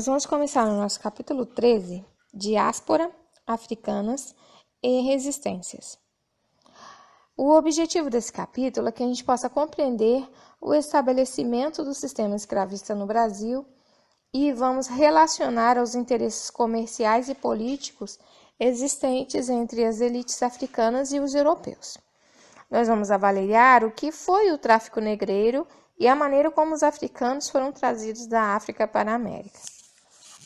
Nós vamos começar no nosso capítulo 13, Diáspora, Africanas e Resistências. O objetivo desse capítulo é que a gente possa compreender o estabelecimento do sistema escravista no Brasil e vamos relacionar aos interesses comerciais e políticos existentes entre as elites africanas e os europeus. Nós vamos avaliar o que foi o tráfico negreiro e a maneira como os africanos foram trazidos da África para a América.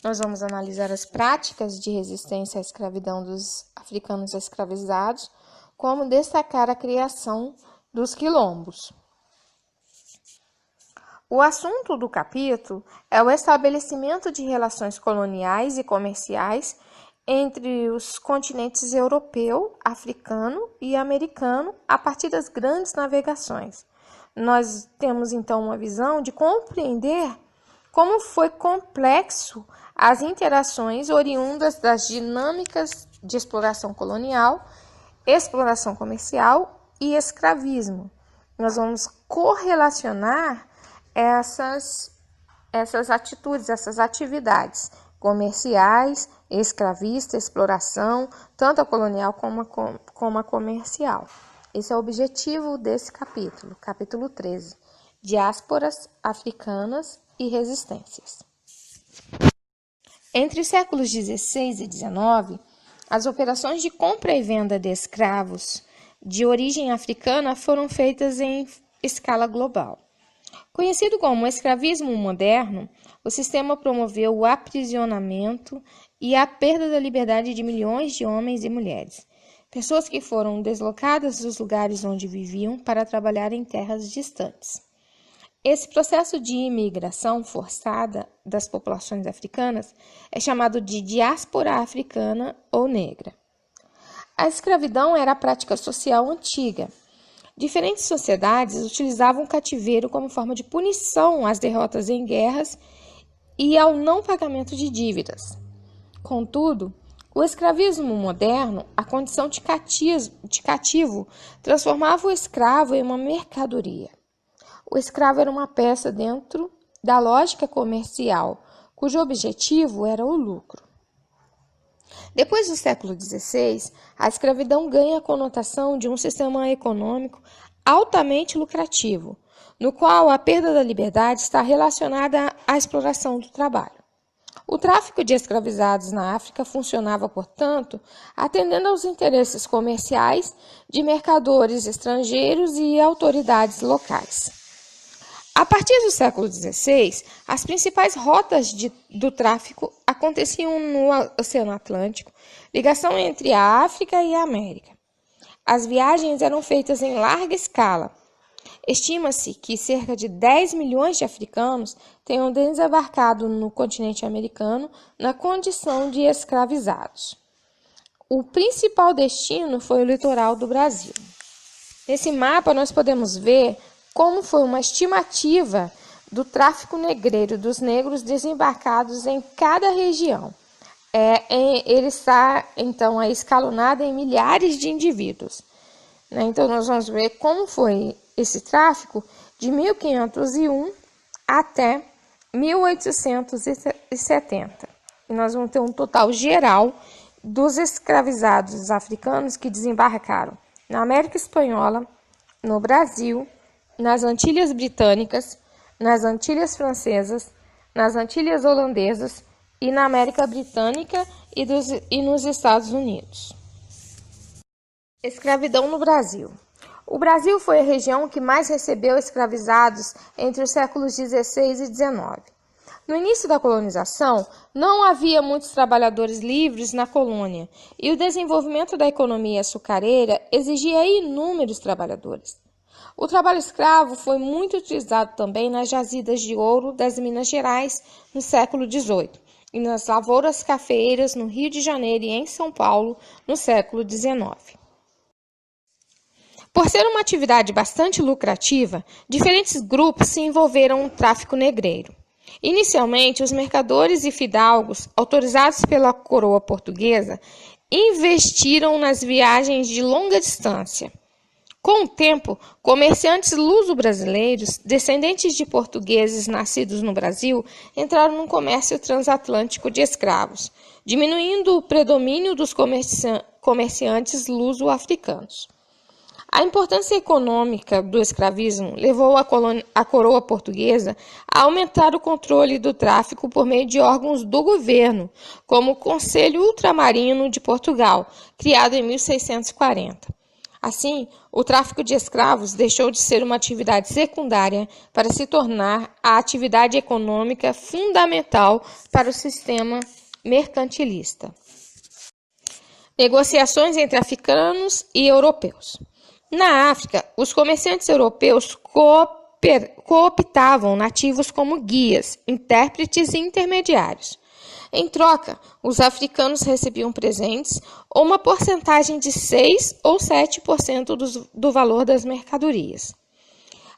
Nós vamos analisar as práticas de resistência à escravidão dos africanos escravizados, como destacar a criação dos quilombos. O assunto do capítulo é o estabelecimento de relações coloniais e comerciais entre os continentes europeu, africano e americano a partir das grandes navegações. Nós temos então uma visão de compreender como foi complexo as interações oriundas das dinâmicas de exploração colonial, exploração comercial e escravismo. Nós vamos correlacionar essas atitudes, essas atividades comerciais, escravista, exploração, tanto a colonial como a comercial. Esse é o objetivo desse capítulo, capítulo 13, Diásporas, Africanas e Resistências. Entre os séculos XVI e XIX, as operações de compra e venda de escravos de origem africana foram feitas em escala global. Conhecido como escravismo moderno, o sistema promoveu o aprisionamento e a perda da liberdade de milhões de homens e mulheres, pessoas que foram deslocadas dos lugares onde viviam para trabalhar em terras distantes. Esse processo de imigração forçada das populações africanas é chamado de diáspora africana ou negra. A escravidão era a prática social antiga. Diferentes sociedades utilizavam o cativeiro como forma de punição às derrotas em guerras e ao não pagamento de dívidas. Contudo, o escravismo moderno, a condição de cativo, transformava o escravo em uma mercadoria. O escravo era uma peça dentro da lógica comercial, cujo objetivo era o lucro. Depois do século XVI, a escravidão ganha a conotação de um sistema econômico altamente lucrativo, no qual a perda da liberdade está relacionada à exploração do trabalho. O tráfico de escravizados na África funcionava, portanto, atendendo aos interesses comerciais de mercadores estrangeiros e autoridades locais. A partir do século XVI, as principais rotas do tráfico aconteciam no Oceano Atlântico, ligação entre a África e a América. As viagens eram feitas em larga escala. Estima-se que cerca de 10 milhões de africanos tenham desembarcado no continente americano na condição de escravizados. O principal destino foi o litoral do Brasil. Nesse mapa nós podemos ver como foi uma estimativa do tráfico negreiro dos negros desembarcados em cada região. Ele está, então, escalonado em milhares de indivíduos. Então, nós vamos ver como foi esse tráfico de 1501 até 1870. E nós vamos ter um total geral dos escravizados africanos que desembarcaram na América Espanhola, no Brasil, nas Antilhas Britânicas, nas Antilhas Francesas, nas Antilhas Holandesas e na América Britânica e nos Estados Unidos. Escravidão no Brasil. O Brasil foi a região que mais recebeu escravizados entre os séculos XVI e XIX. No início da colonização, não havia muitos trabalhadores livres na colônia e o desenvolvimento da economia açucareira exigia inúmeros trabalhadores. O trabalho escravo foi muito utilizado também nas jazidas de ouro das Minas Gerais no século XVIII e nas lavouras cafeeiras no Rio de Janeiro e em São Paulo no século XIX. Por ser uma atividade bastante lucrativa, diferentes grupos se envolveram no tráfico negreiro. Inicialmente, os mercadores e fidalgos, autorizados pela coroa portuguesa, investiram nas viagens de longa distância. Com o tempo, comerciantes luso-brasileiros, descendentes de portugueses nascidos no Brasil, entraram no comércio transatlântico de escravos, diminuindo o predomínio dos comerciantes luso-africanos. A importância econômica do escravismo levou a coroa portuguesa a aumentar o controle do tráfico por meio de órgãos do governo, como o Conselho Ultramarino de Portugal, criado em 1640. Assim, o tráfico de escravos deixou de ser uma atividade secundária para se tornar a atividade econômica fundamental para o sistema mercantilista. Negociações entre africanos e europeus. Na África, os comerciantes europeus cooptavam nativos como guias, intérpretes e intermediários. Em troca, os africanos recebiam presentes ou uma porcentagem de 6 ou 7% do valor das mercadorias.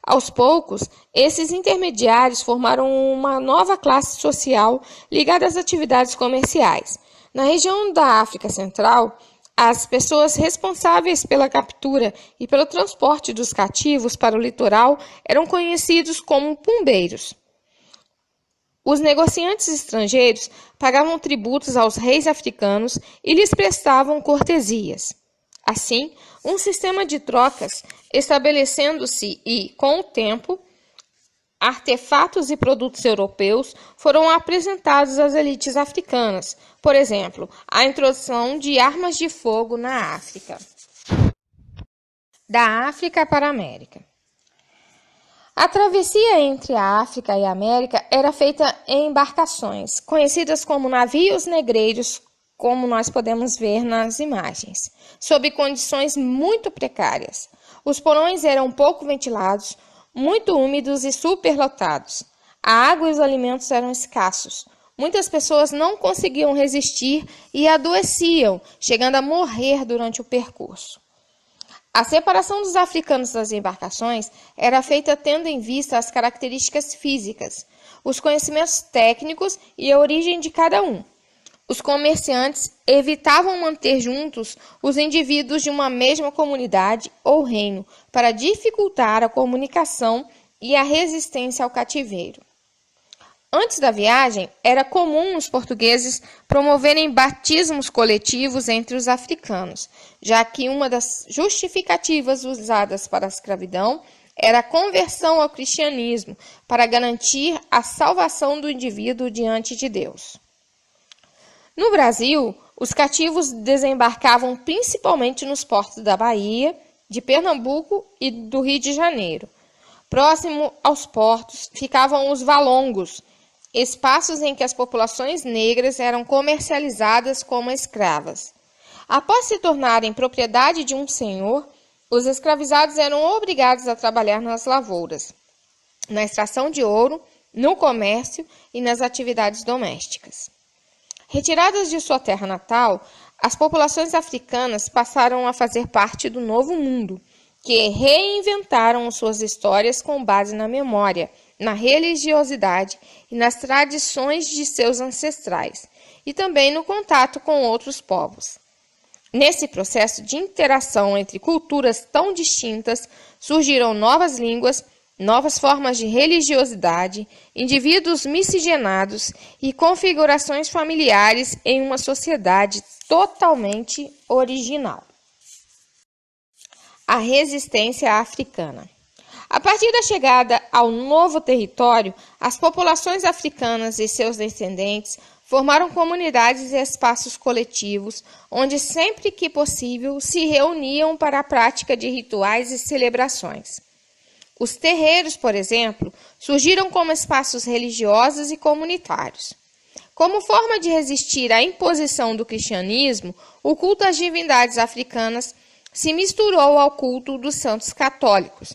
Aos poucos, esses intermediários formaram uma nova classe social ligada às atividades comerciais. Na região da África Central, as pessoas responsáveis pela captura e pelo transporte dos cativos para o litoral eram conhecidos como pombeiros. Os negociantes estrangeiros pagavam tributos aos reis africanos e lhes prestavam cortesias. Assim, um sistema de trocas estabelecendo-se e, com o tempo, artefatos e produtos europeus foram apresentados às elites africanas. Por exemplo, a introdução de armas de fogo na África. Da África para a América. A travessia entre a África e a América era feita em embarcações, conhecidas como navios negreiros, como nós podemos ver nas imagens, sob condições muito precárias. Os porões eram pouco ventilados, muito úmidos e superlotados. A água e os alimentos eram escassos. Muitas pessoas não conseguiam resistir e adoeciam, chegando a morrer durante o percurso. A separação dos africanos das embarcações era feita tendo em vista as características físicas, os conhecimentos técnicos e a origem de cada um. Os comerciantes evitavam manter juntos os indivíduos de uma mesma comunidade ou reino para dificultar a comunicação e a resistência ao cativeiro. Antes da viagem, era comum os portugueses promoverem batismos coletivos entre os africanos, já que uma das justificativas usadas para a escravidão era a conversão ao cristianismo, para garantir a salvação do indivíduo diante de Deus. No Brasil, os cativos desembarcavam principalmente nos portos da Bahia, de Pernambuco e do Rio de Janeiro. Próximo aos portos ficavam os valongos, espaços em que as populações negras eram comercializadas como escravas. Após se tornarem propriedade de um senhor, os escravizados eram obrigados a trabalhar nas lavouras, na extração de ouro, no comércio e nas atividades domésticas. Retiradas de sua terra natal, as populações africanas passaram a fazer parte do Novo Mundo, que reinventaram suas histórias com base na memória, na religiosidade e nas tradições de seus ancestrais, e também no contato com outros povos. Nesse processo de interação entre culturas tão distintas, surgiram novas línguas, novas formas de religiosidade, indivíduos miscigenados e configurações familiares em uma sociedade totalmente original. A resistência africana. A partir da chegada ao novo território, as populações africanas e seus descendentes formaram comunidades e espaços coletivos, onde sempre que possível se reuniam para a prática de rituais e celebrações. Os terreiros, por exemplo, surgiram como espaços religiosos e comunitários. Como forma de resistir à imposição do cristianismo, o culto às divindades africanas se misturou ao culto dos santos católicos.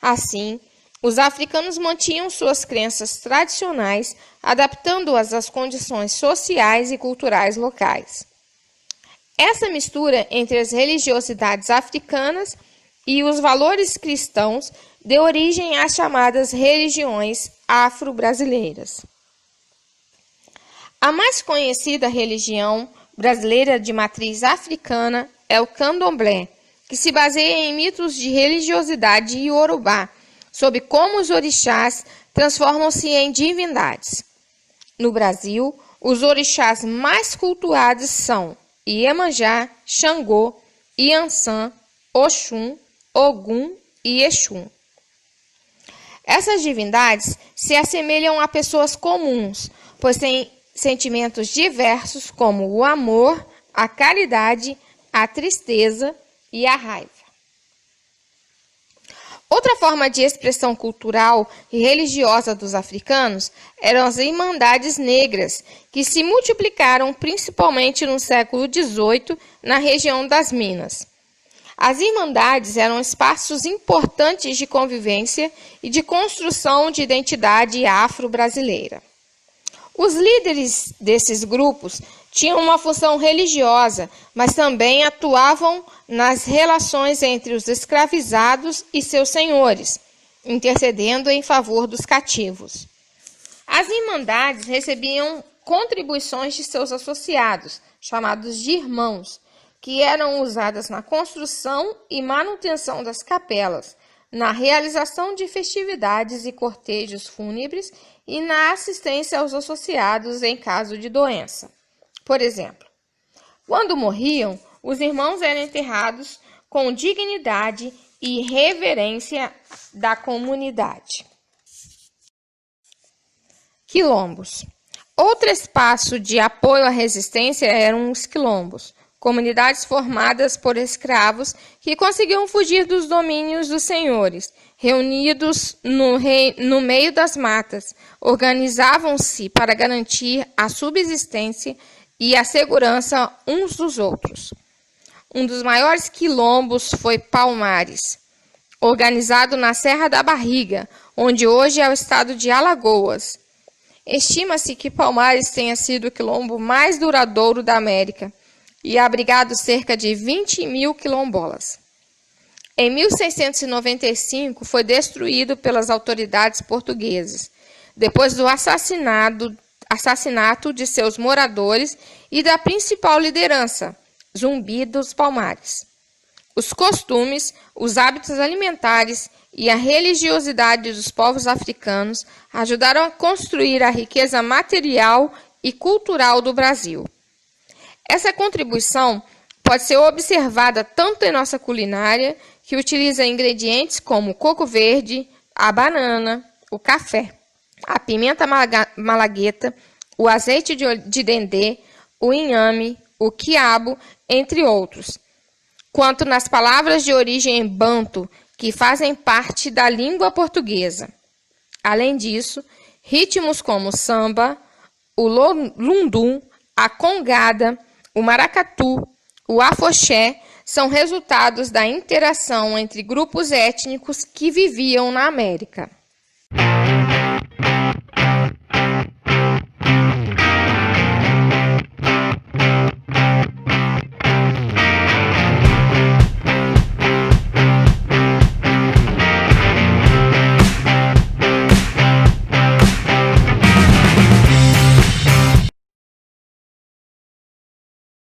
Assim, os africanos mantinham suas crenças tradicionais, adaptando-as às condições sociais e culturais locais. Essa mistura entre as religiosidades africanas e os valores cristãos deu origem às chamadas religiões afro-brasileiras. A mais conhecida religião brasileira de matriz africana é o candomblé, que se baseia em mitos de religiosidade iorubá, sobre como os orixás transformam-se em divindades. No Brasil, os orixás mais cultuados são Iemanjá, Xangô, Iansã, Oxum, Ogum e Exum. Essas divindades se assemelham a pessoas comuns, pois têm sentimentos diversos como o amor, a caridade, a tristeza e a raiva. Outra forma de expressão cultural e religiosa dos africanos eram as Irmandades Negras, que se multiplicaram principalmente no século XVIII na região das Minas. As Irmandades eram espaços importantes de convivência e de construção de identidade afro-brasileira. Os líderes desses grupos tinham uma função religiosa, mas também atuavam nas relações entre os escravizados e seus senhores, intercedendo em favor dos cativos. As Irmandades recebiam contribuições de seus associados, chamados de irmãos, que eram usadas na construção e manutenção das capelas, na realização de festividades e cortejos fúnebres e na assistência aos associados em caso de doença. Por exemplo, quando morriam, os irmãos eram enterrados com dignidade e reverência da comunidade. Quilombos. Outro espaço de apoio à resistência eram os quilombos, comunidades formadas por escravos que conseguiam fugir dos domínios dos senhores. Reunidos no meio das matas, organizavam-se para garantir a subsistência e a segurança uns dos outros. Um dos maiores quilombos foi Palmares, organizado na Serra da Barriga, onde hoje é o estado de Alagoas. Estima-se que Palmares tenha sido o quilombo mais duradouro da América e abrigado cerca de 20 mil quilombolas. Em 1695, foi destruído pelas autoridades portuguesas, depois do assassinato de seus moradores e da principal liderança, Zumbi dos Palmares. Os costumes, os hábitos alimentares e a religiosidade dos povos africanos ajudaram a construir a riqueza material e cultural do Brasil. Essa contribuição pode ser observada tanto em nossa culinária, que utiliza ingredientes como o coco verde, a banana, o café, a pimenta malagueta, o azeite de dendê, o inhame, o quiabo, entre outros, quanto nas palavras de origem banto, que fazem parte da língua portuguesa. Além disso, ritmos como o samba, o lundum, a congada, o maracatu, o afoxé são resultados da interação entre grupos étnicos que viviam na América.